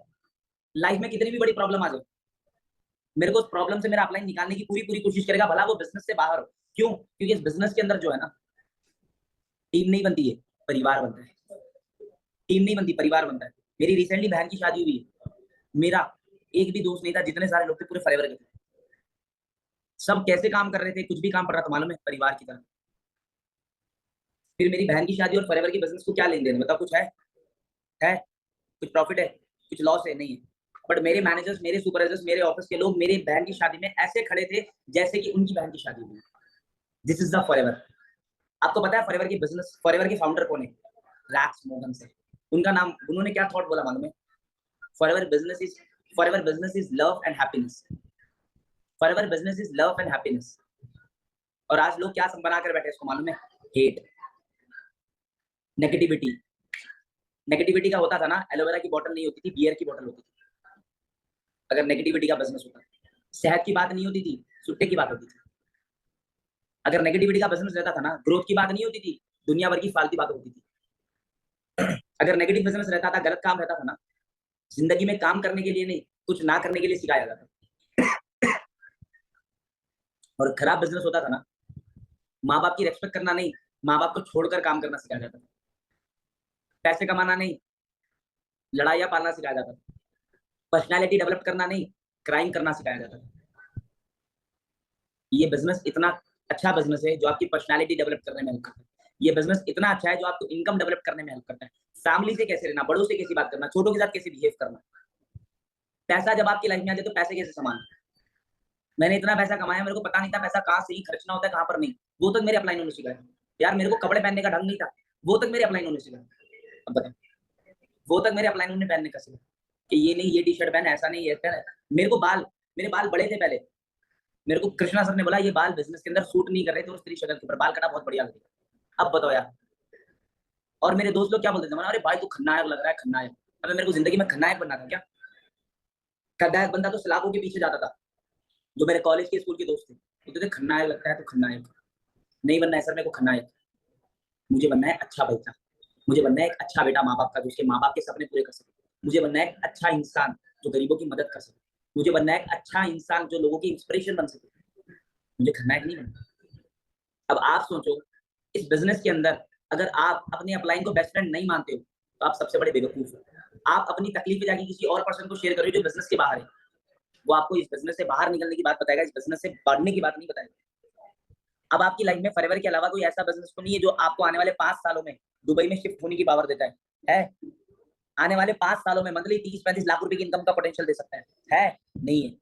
लाइफ में कितनी भी बड़ी प्रॉब्लम आ जाए, मेरे को उस प्रॉब्लम से मेरा अपलाइन निकालने की पूरी कोशिश करेगा, भला वो बिजनेस से बाहर हो। क्यों? क्योंकि इस बिजनेस के अंदर जो है ना, टीम नहीं बनती है, परिवार बनता है। टीम नहीं बनती, परिवार बनता है। मेरी रिसेंटली बहन की शादी हुई है, मेरा एक भी दोस्त नहीं था, जितने सारे लोग थे पूरे फॉरएवर के थे। सब कैसे काम कर रहे थे, कुछ भी काम पड़ रहा था मालूम है, परिवार की तरह। फिर मेरी बहन की शादी और फॉरएवर के बिजनेस को क्या लेन देन, बताओ? कुछ है कुछ प्रॉफिट है, कुछ लॉस है? नहीं है। बट मेरे मैनेजर्स, मेरे सुपरवाइजर्स, मेरे ऑफिस के लोग मेरी बहन की शादी में ऐसे खड़े थे जैसे कि उनकी बहन की शादी हुई। This is the forever. आपको पता है फॉरएवर के बिजनेस, फॉरएवर के फाउंडर कौन है? रैक्स मोहन से। उनका नाम, उन्होंने क्या थॉट बोला मालूम है? Forever business is love and happiness. Forever business is love and happiness. और आज लोग क्या बना कर बैठे इसको मालूम है? Hate, negativity. नेगेटिविटी का होता था ना, एलोवेरा की बोतल नहीं होती थी, बियर की बोतल होती थी। अगर नेगेटिविटी का बिजनेस होता, सेहत की बात नहीं होती थी, सुट्टे की बात होती थी। अगर नेगेटिविटी का बिजनेस रहता था ना, ग्रोथ की बात नहीं होती थी, दुनिया भर की फालतू बात होती थी। अगर नेगेटिव बिजनेस रहता था, गलत काम रहता था ना, जिंदगी में काम करने के लिए नहीं, कुछ ना करने के लिए सिखाया जाता था। और खराब बिजनेस होता था ना, माँ बाप की रेस्पेक्ट करना नहीं, माँ बाप को छोड़कर काम करना सिखाया जाता था। पैसे कमाना नहीं, लड़ाइयाँ पालना सिखाया जाता था। पर्सनालिटी डेवलप करना नहीं, क्राइम करना सिखाया जाता था। ये बिजनेस इतना अच्छा बिजनेस है जो आपकी पर्सनालिटी डेवलप करने में हेल्प करता है। ये बिजनेस इतना अच्छा है जो आपको इनकम डेवलप करने में हेल्प करता है। फैमिली से कैसे रहना, बड़ों से कैसी बात करना, छोटों के साथ कैसे बिहेव करना। पैसा जब आपकी लाइफ में आ जाए तो पैसे कैसे संभालना। मैंने इतना पैसा कमाया, मेरे को पता नहीं था पैसा कहाँ सही खर्चना होता है, कहाँ पर नहीं। वो तक मेरे अपलाइन होने सिखाया। यार मेरे को कपड़े पहनने का ढंग नहीं था, वो तक मेरे अपलाइन होने सिखाया। अब बताओ, वो तक मेरे अपलाइन होने पहनने का सिखा कि ये नहीं, ये टी शर्ट पहन, ऐसा नहीं, ये पहन। मेरे को मेरे बाल बड़े थे पहले। मेरे को कृष्णा सर ने बोला ये बाल बिजनेस के अंदर सूट नहीं कर रहे थे, और स्त्री शक्ल के ऊपर बाल कटा बहुत बढ़िया लगेगा। अब बताओ यार। और मेरे दोस्त लोग क्या बोलते थे, अरे भाई तू खलनायक लग रहा है, खलनायक। अबे मेरे को जिंदगी में खलनायक बनना था क्या? खलनायक बंदा तो सलाखों के पीछे जाता था। जो मेरे कॉलेज के, स्कूल के दोस्त थे, बोलते थे खलनायक लगता है तो खलनायक। नहीं बनना है सर मेरे को खलनायक, मुझे बनना है अच्छा बेटा। मुझे बनना है एक अच्छा बेटा माँ बाप का, जो उसके माँ बाप के सपने पूरे कर सके। मुझे बनना है एक अच्छा इंसान जो गरीबों की मदद कर सके। मुझे बनना है एक अच्छा इंसान जो लोगों की इंस्पिरेशन बन सके। मुझे खलनायक नहीं बनना। अब आप सोचो, इस बिजनेस के अंदर अगर आप अपने अपलाइन को बेस्ट फ्रेंड नहीं मानते हो, तो आप सबसे बड़े बेवकूफ हो। आप अपनी तकलीफें जाके किसी और पर्सन को शेयर करो जो बिजनेस के बाहर है। वो आपको इस बिजनेस से बाहर निकलने की बात बताएगा, इस बिजनेस से बढ़ने की बात नहीं बताएगा। अब आपकी लाइफ में फॉरएवर के अलावा कोई ऐसा बिजनेस तो नहीं है जो आपको आने वाले 5 सालों में दुबई में शिफ्ट होने की पावर देता है? आने वाले 5 सालों में मंथली 30-35 लाख रुपए की इनकम का पोटेंशियल दे सकता है? नहीं है।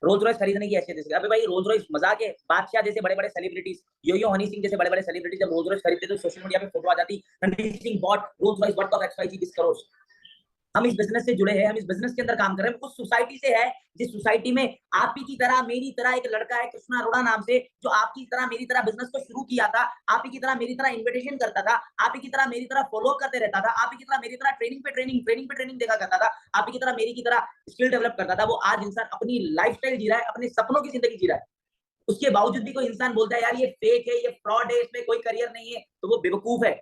रोल्स रॉयस खरीदने की हैसियत है। अबे भाई रोल्स रॉयस मजाक है? बादशाह जैसे बड़े-बड़े सेलिब्रिटीज, यो हनी सिंह जैसे बड़े-बड़े सेलिब्रिटीज जब रोल्स रॉयस खरीदते तो सोशल मीडिया पे फोटो आ जाती, Ranveer Singh bought Rolls Royce worth of XYZ this crores। हम इस बिजनेस से जुड़े हैं, हम इस बिजनेस के अंदर काम कर रहे हैं, उस सोसाइटी से है जिस सोसाइटी में आप ही की तरह, मेरी तरह एक लड़का है कृष्णा अरोड़ा नाम से, जो आपकी तरह मेरी तरह बिजनेस को शुरू किया था। आप ही की तरह मेरी तरह इन्विटेशन करता था, आप ही की तरह मेरी तरह फॉलो करते रहता था, आप ही की तरह मेरी तरह ट्रेनिंग देखा करता था, आप ही की तरह मेरी की तरह स्किल डेवलप करता था। वो आज इंसान अपनी लाइफस्टाइल जी रहा है, अपने सपनों की जिंदगी जी रहा है। उसके बावजूद भी कोई इंसान बोलता है यार ये फेक है, ये फ्रॉड है, इसमें कोई करियर नहीं है, तो वो बेवकूफ है।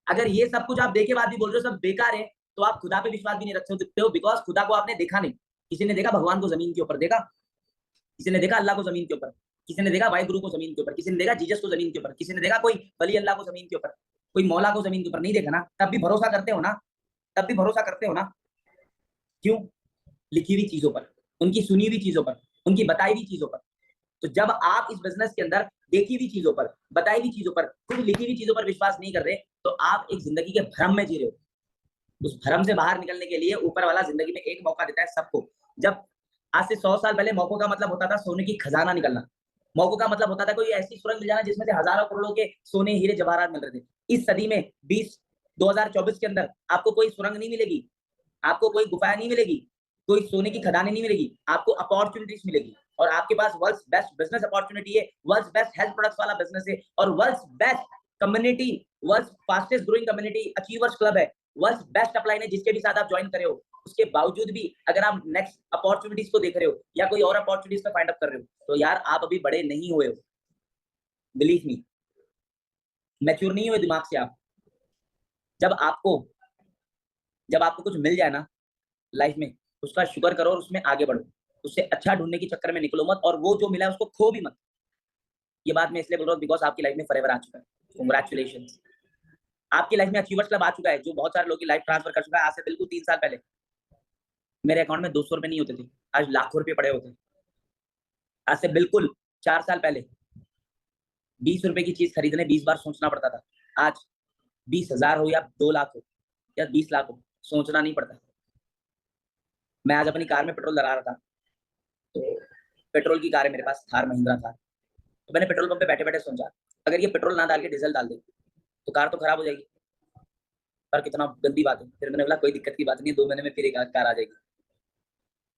अगर ये सब कुछ आप देखे बाद भी बोल रहे हो सब बेकार है, तो आप खुदा पे विश्वास भी नहीं रख सकते हो, बिकॉज खुदा को आपने देखा नहीं। किसी ने देखा भगवान को जमीन के ऊपर देखा, किसी ने देखा अल्लाह को जमीन के ऊपर, किसी ने देखा वाहिगुरु को जमीन के ऊपर, किसी ने देखा जीसस को जमीन के ऊपर, किसी ने देखा कोई वली अल्लाह को जमीन के ऊपर, कोई मौला को जमीन के ऊपर नहीं देखा ना, तब भी भरोसा करते हो ना, तब भी भरोसा करते हो ना। क्यों? लिखी हुई चीजों पर, उनकी सुनी हुई चीजों पर, उनकी बताई हुई चीजों पर। तो जब आप इस बिजनेस के अंदर देखी हुई चीजों पर, बताई हुई चीजों पर, खुद लिखी हुई चीजों पर विश्वास नहीं कर रहे, तो आप एक जिंदगी के भ्रम में जी रहे हो। उस भ्रम से बाहर निकलने के लिए ऊपर वाला जिंदगी में एक मौका देता है सबको। जब आज से 100 साल पहले मौकों का मतलब होता था सोने की खजाना निकलना। मौकों का मतलब होता था कोई ऐसी सुरंग मिल जाना जिसमें से हजारों करोड़ों के सोने, हीरे, जवाहरात मिल रहे थे। इस सदी में 2024 के अंदर आपको कोई सुरंग नहीं मिलेगी, आपको कोई गुफाएं नहीं मिलेगी, कोई सोने की खदानें नहीं मिलेगी, आपको अपॉर्चुनिटीज मिलेगी। और आपके पास वर्ल्ड्स बेस्ट बिजनेस अपॉर्चुनिटी है, वर्ल्ड्स बेस्ट हेल्थ प्रोडक्ट्स वाला बिजनेस है, और world's best community, world's fastest growing community achievers club है, वर्ल्ड्स बेस्ट अपलाइन है जिसके भी साथ आप ज्वाइन करे हो। उसके बावजूद भी अगर आप नेक्स्ट अपॉर्चुनिटीज को देख रहे हो या कोई और अपॉर्चुनिटीज को फाइंड अप कर रहे हो, तो यार आप अभी बड़े नहीं हुए हो। बिलीव मी, मैच्योर नहीं हुए दिमाग से आप। जब आपको जब आपको कुछ मिल जाए ना लाइफ में, उसका शुक्र करो और उसमें आगे बढ़ो। उससे अच्छा ढूंढने के चक्कर में निकलो मत, और वो जो मिला है उसको खो भी मत। ये बात मैं इसलिए बोल रहा हूँ बिकॉज आपकी लाइफ में फॉरएवर आ चुका है। कांग्रेचुलेशन। आपकी लाइफ में अचीवर्स क्लब आ चुका है, जो बहुत सारे लोगों की लाइफ ट्रांसफर कर चुका है। आज से बिल्कुल 3 साल पहले मेरे अकाउंट में 200 रुपए नहीं होते थे, आज लाखों रुपए पड़े होते। आज से बिल्कुल 4 साल पहले 20 रुपए की चीज खरीदने 20 बार सोचना पड़ता था। आज 20,000 हो या 2 लाख हो या 20 लाख हो, सोचना नहीं पड़ता। मैं आज अपनी कार में पेट्रोल डला रहा था, तो पेट्रोल की कार है मेरे पास, थार महिंद्रा थार। तो मैंने पेट्रोल पंप पे बैठे-बैठे सोचा, अगर ये पेट्रोल ना डाल के डीजल डाल दे, तो कार तो खराब हो जाएगी। पर कितना गंदी बात है। फिर मैंने बोला कोई दिक्कत की बात नहीं है, 2 महीने में फिर एक कार आ जाएगी।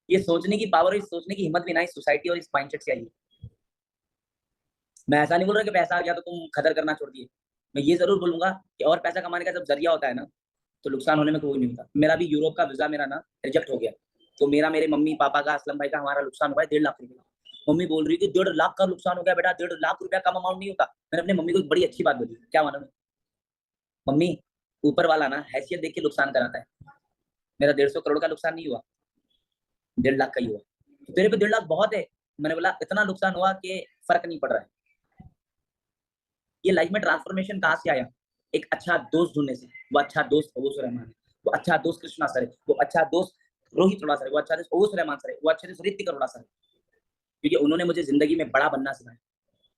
ये सोचने की पावर, इस सोचने की हिम्मत भी ना इस सोसाइटी और इस माइंडसेट से आई है। मैं ऐसा नहीं बोल रहा कि पैसा आ गया तो तुम कदर करना छोड़ दिए। मैं ये जरूर बोलूंगा कि और पैसा कमाने का जब जरिया होता है ना, तो नुकसान होने में कोई नहीं होता। मेरा भी यूरोप का वीजा मेरा ना रिजेक्ट हो गया, तो मेरा मेरे मम्मी पापा का, असलम भाई का, हमारा नुकसान हुआ है 1.5 लाख रुपए। मम्मी बोल रही थी 1.5 लाख का नुकसान हो गया बेटा, 1.5 लाख रुपया कम अमाउंट नहीं होता। मैंने अपनी मम्मी को एक बड़ी अच्छी बात बोली, क्या मालूम है मम्मी, ऊपर वाला ना हैसियत देख के नुकसान कराता है। मेरा 150 करोड़ का नुकसान नहीं हुआ, 1.5 लाख का ही हुआ। तो तेरे पे 1.5 लाख बहुत है। मैंने बोला इतना नुकसान हुआ कि फर्क नहीं पड़ रहा है। ये लाइफ में ट्रांसफॉर्मेशन कहाँ से आया? एक अच्छा दोस्त ढूंढने से। वो अच्छा दोस्त ओवैस रहमान है, वो अच्छा दोस्त कृष्णा सर है, वो अच्छा दोस्त रोहित रोड़ा सर है, वो अच्छा दोस्त ओवैस रहमान सर है, वो अच्छे दोस्त ऋतिक अरोड़ा सर है। क्योंकि उन्होंने मुझे जिंदगी में बड़ा बनना सिखाया।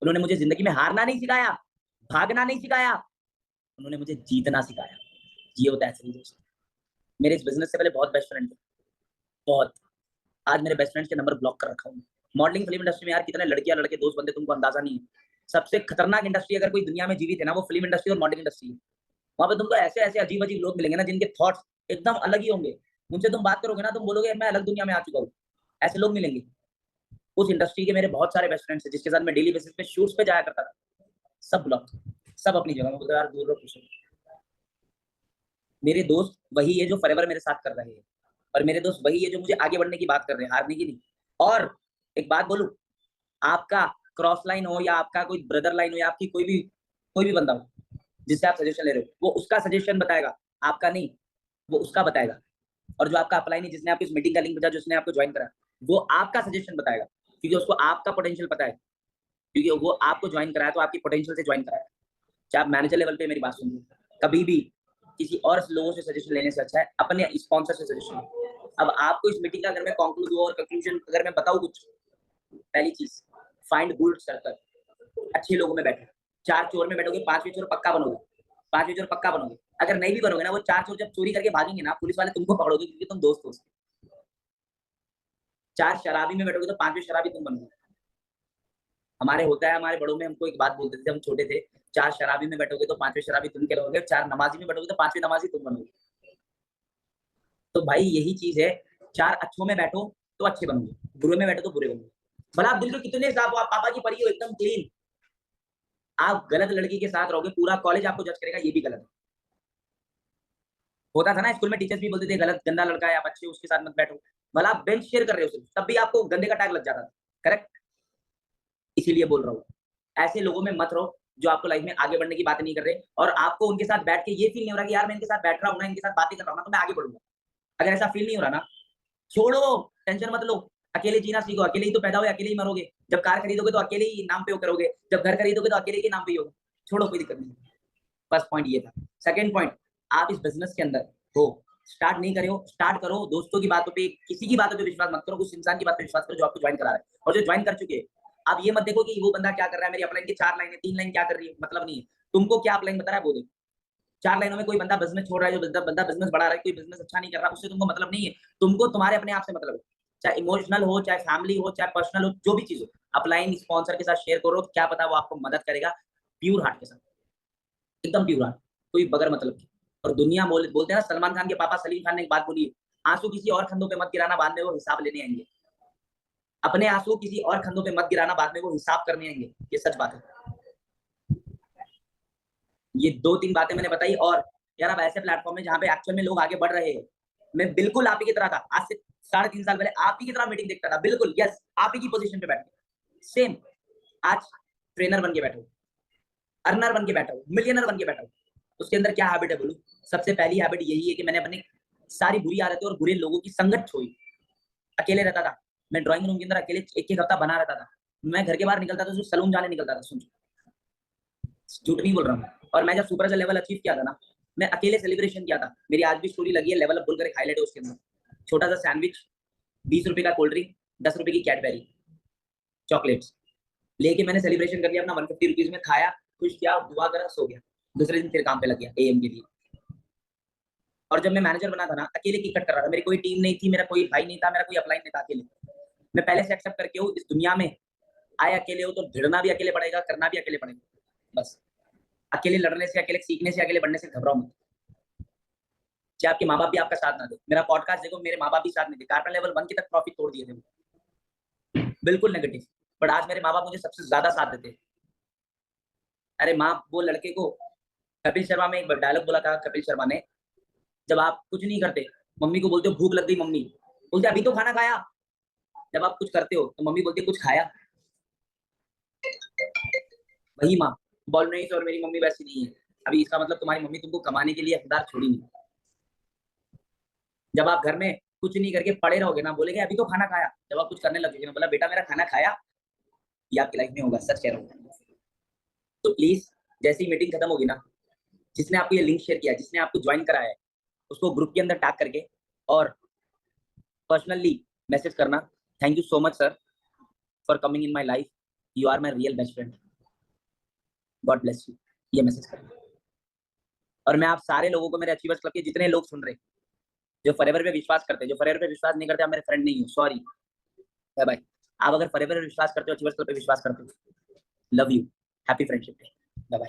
उन्होंने मुझे जिंदगी में हारना नहीं सिखाया, भागना नहीं सिखाया, उन्होंने मुझे जीतना सिखाया। ये होता है असली दोस्त। मेरे इस बिजनेस से पहले बहुत बेस्ट फ्रेंड थे, बहुत। आज मेरे बेस्ट फ्रेंड्स के नंबर ब्लॉक कर रखा हूँ। मॉडलिंग फिल्म इंडस्ट्री में यार कितने लड़कियां लड़के दोस्त बनते तुमको अंदाजा नहीं है। सबसे खतरनाक इंडस्ट्री अगर कोई दुनिया में जीवित है ना, वो फिल्म इंडस्ट्री और मॉडलिंग इंडस्ट्री है। वहां पे तुमको ऐसे ऐसे अजीब अजीब लोग मिलेंगे ना, जिनके थॉट्स एकदम अलग ही होंगे। उनसे तुम बात करोगे ना, तुम बोलोगे मैं अलग दुनिया में आ चुका हूँ। ऐसे लोग मिलेंगे। उस इंडस्ट्री के मेरे बहुत सारे बेस्ट फ्रेंड्स हैं, जिसके साथ मैं डेली बेसिस पे शूट्स पे जाया करता था। सब ब्लॉक, सब अपनी जगह। मैं बोलता यार दूर रहो, कुछ मेरे दोस्त वही है जो फॉरएवर मेरे साथ कर रहे हैं, और मेरे दोस्त वही है जो मुझे आगे बढ़ने की बात कर रहे हैं, हारने की नहीं। और एक बात बोलूं, आपका क्रॉस लाइन हो या आपका कोई ब्रदर लाइन हो या आपकी कोई भी बंदा हो जिससे आप सजेशन ले रहे हो, वो उसका सजेशन बताएगा, आपका नहीं, वो उसका बताएगा। और जो आपका अपलाइन है, जिसने आपको इस मीटिंग का लिंक भेजा, जिसने आपको ज्वाइन करा, वो आपका सजेशन बताएगा, क्योंकि उसको आपका पोटेंशियल पता है। क्योंकि वो आपको ज्वाइन कराया तो आपकी पोटेंशियल से ज्वाइन कराया। चाहे आप मैनेजर लेवल पे मेरी बात सुनिए, कभी भी किसी और लोगों से सजेशन लेने से अच्छा है अपने स्पॉन्सर से सजेशन लें। अब आपको इस मीटिंग का अगर मैं कंक्लूड और कंक्लूजन अगर मैं बताऊं कुछ, पहली चीज, फाइंड गुड सर्कल। अच्छे लोगों में बैठो। 4 चोर में बैठोगे, 5वें चोर पक्का बनोगे। 5वें चोर पक्का बनोगे। अगर नहीं भी बनोगे ना, वो 4 चोर जब चोरी करके भागेंगे ना, पुलिस वाले तुमको पकड़ोगे, क्योंकि तुम दोस्त हो उसके। 4 शराबी में बैठोगे तो 5वें शराबी तुम बनोगे। हमारे होता है, हमारे बड़ों में हमको एक बात बोलते थे जब हम छोटे थे, 4 शराबी में बैठोगे तो 5वें शराबी तुम कहलाओगे, 4 नमाजी में बैठोगे तो 5वें नमाजी तुम बनोगे। तो भाई यही चीज है, 4 अच्छों में बैठो तो अच्छे बनोगे, बुरे में बैठो तो बुरे बनोगे। भला आप दिल के कितने साफ हो, आप पापा की परी हो एकदम क्लीन, आप गलत लड़की के साथ रहोगे, पूरा कॉलेज आपको जज करेगा, ये भी गलत है। होता था ना स्कूल में, टीचर्स भी बोलते थे गलत गंदा लड़का है, आप अच्छे उसके साथ मत बैठो। भला आप बेंच शेयर कर रहे हो सिर्फ, तब भी आपको गंदे का टैग लग जाता था। करेक्ट। इसीलिए बोल रहा हूँ, ऐसे लोगों में मत रहो जो आपको लाइफ में आगे बढ़ने की बात नहीं कर रहे, और आपको उनके साथ बैठ के ये फील नहीं हो रहा कि यार मैं इनके साथ बैठ रहा हूँ ना, इनके साथ बातें कर रहा हूँ ना, तो मैं आगे बढ़ूंगा। अगर ऐसा फील नहीं हो रहा ना, छोड़ो, टेंशन मत लो। अकेले जीना सीखो, अकेले ही तो पैदा हुए, अकेले ही मरोगे। जब कार खरीदोगे तो अकेले ही नाम पे वो करोगे, जब घर खरीदोगे तो अकेले के नाम पे ही होगा। छोड़ो, कोई दिक्कत नहीं। फर्स्ट पॉइंट ये था। सेकंड पॉइंट, आप इस बिजनेस के अंदर हो, स्टार्ट नहीं करे हो, स्टार्ट करो। दोस्तों की बातों पे, किसी की बातों पे विश्वास मत करो, उस इंसान की बात पे विश्वास करो जो आपको ज्वाइन करा रहा है, और जो ज्वाइन कर चुके हैं। आप ये मत देखो कि वो बंदा क्या कर रहा है, मेरी अपलाइन की 4 लाइनें 3 लाइन क्या कर रही है, मतलब नहीं है। तुमको क्या अपलाइन बता रहा है वो देखो। 4 लाइनों में कोई बंदा बिजनेस छोड़ रहा है, जो बंदा बिजनेस बढ़ा रहा है, कोई बिजनेस अच्छा नहीं कर रहा, उससे तुमको मतलब नहीं है। तुमको तुम्हारे अपने आप से मतलब है, चाहे इमोशनल हो, चाहे फैमिली हो, चाहे पर्सनल हो, जो भी चीज हो, अपलाइन स्पॉन्सर के साथ शेयर करो, क्या पता वो आपको मदद करेगा, प्योर हार्ट के साथ, एकदम प्योर हार्ट, कोई बगैर मतलब की। और दुनिया बोलते हैं ना, सलमान खान के पापा सलीम खान ने एक बात बोली है, आंसू किसी और खंधों पे मत गिराना, बाद में वो हिसाब लेने आएंगे। अपने आंसू किसी और खंधों पे मत गिराना, बाद में वो हिसाब करने आएंगे। ये सच बात है। ये 2-3 बातें मैंने बताई, और यार अब ऐसे प्लेटफॉर्म में जहाँ पे एक्चुअल में लोग आगे बढ़ रहे हैं, मैं बिल्कुल आप ही की तरह था, आज से 3.5 साल पहले आप ही की तरह मीटिंग देखता था, बिल्कुल यस, आप ही की पोजीशन पे बैठ के सेम। आज ट्रेनर बन के बैठो, अर्नर बन के बैठा हूँ, मिलियनर बन के बैठा हूँ। उसके अंदर क्या हैबिट है बोलूं? सबसे पहली हैबिट यही है कि मैंने अपनी सारी बुरी आदतें और बुरे लोगों की संगत छोड़ी। अकेले रहता था मैं, ड्राइंग रूम के अंदर अकेले एक एक हफ्ता बना रहता था। मैं घर के बाहर निकलता था तो सलून जाने निकलता था, सुन, झूठ नहीं बोल रहा हूँ। और मैं जब सुपर लेवल अचीव किया था ना, मैं अकेले सेलिब्रेशन किया था। मेरी आज भी स्टोरी लगी है, लेवल अप बोलकर एक हाईलाइट है उसके अंदर। छोटा सा सैंडविच, 20 रुपए का कोल्ड ड्रिंक, 10 रुपए की कैडबेरी चॉकलेट्स लेके मैंने सेलिब्रेशन कर लिया अपना। 150 रुपीज में खाया, खुश किया, दुआ करा, सो गया। दूसरे दिन फिर काम पे लग गया एएम के लिए। और जब मैं मैनेजर बना था ना, अकेले की कट कर रहा था, मेरी कोई टीम नहीं थी, मेरा कोई भाई नहीं था, मेरा कोई अपलाइन नहीं था, अकेले। मैं पहले से एक्सेप्ट करके हूँ, इस दुनिया में आए अकेले हो तो भिड़ना भी अकेले पड़ेगा, करना भी अकेले पड़ेगा। बस अकेले लड़ने से, अकेले सीखने से, अकेले बढ़ने से घबराओ मत। चाहे आपके माँ बाप भी आपका साथ ना दे। मेरा पॉडकास्ट देखो, मेरे माँ बाप भी साथ नहीं थे, कार्पल लेवल 1 के तक प्रॉफिट तोड़ दिए थे, बिल्कुल नेगेटिव। बट आज मेरे माँ बाप मुझे सबसे ज्यादा साथ देते। अरे माँ, वो लड़के को, कपिल शर्मा में एक डायलॉग बोला था कपिल शर्मा ने, जब आप कुछ नहीं करते, मम्मी को बोलते हो भूख लग गई, मम्मी बोलते अभी तो खाना खाया। जब आप कुछ करते हो तो मम्मी बोलती है कुछ खाया। वही माँ बोल रही है, और मेरी मम्मी वैसी नहीं है। अभी इसका मतलब तुम्हारी मम्मी तुमको कमाने के लिए हकदार छोड़ी नहीं। जब आप घर में कुछ नहीं करके पड़े रहोगे ना, बोलेगे अभी तो खाना खाया, जब आप कुछ करने लगोगे ना, बोला बेटा मेरा खाना खाया, ये आपकी लाइफ में होगा, सच कह रहा हूँ। तो प्लीज, जैसी मीटिंग खत्म होगी ना, जिसने आपको ये लिंक शेयर किया, जिसने आपको ज्वाइन कराया है, उसको ग्रुप के अंदर टैग करके और पर्सनली मैसेज करना, thank you so much sir for coming in my life, you are my real best friend, God bless you, ये मैसेज करना। और मैं आप सारे लोगों को, मेरे अचीवर्स क्लब के जितने लोग सुन रहे हैं, जो फॉरएवर पे विश्वास करते हैं, जो फॉरएवर पे विश्वास नहीं करते, आप मेरे फ्रेंड नहीं हो, सॉरी, बाय बाय। आप अगर फॉरएवर पे विश्वास करते हो, अचीवर्स क्लब पे विश्वास करते हो, love you, happy friendship day, bye bye.